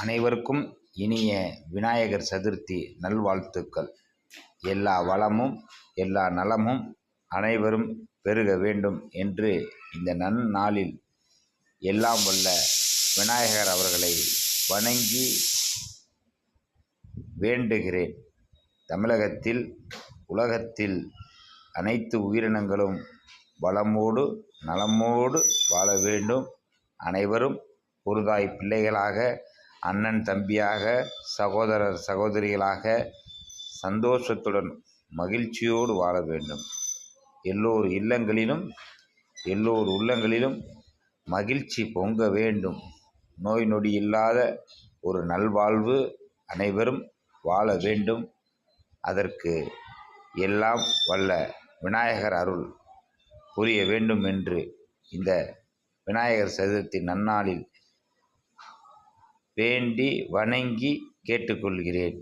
அனைவருக்கும் இனிய விநாயகர் சதுர்த்தி நல்வாழ்த்துக்கள். எல்லா வளமும் எல்லா நலமும் அனைவரும் பெருக வேண்டும் என்று இந்த நன்னாளில் எல்லாம் வல்ல விநாயகர் அவர்களை வணங்கி வேண்டுகிறேன். தமிழகத்தில் உலகத்தில் அனைத்து உயிரினங்களும் வளமோடு நலமோடு வாழ வேண்டும். அனைவரும் ஒரு தாய் பிள்ளைகளாக, அண்ணன் தம்பியாக, சகோதரர் சகோதரிகளாக சந்தோஷத்துடன் மகிழ்ச்சியோடு வாழ வேண்டும். எல்லோர் இல்லங்களிலும் எல்லோர் உள்ளங்களிலும் மகிழ்ச்சி பொங்க வேண்டும். நோய் நொடி இல்லாத ஒரு நல்வாழ்வு அனைவரும் வாழ வேண்டும். அதற்கு எல்லாம் வல்ல விநாயகர் அருள் புரிய வேண்டும் என்று இந்த விநாயகர் சதுர்த்தி நன்னாளில் வேண்டி வணங்கி கேட்டுக்கொள்கிறேன்.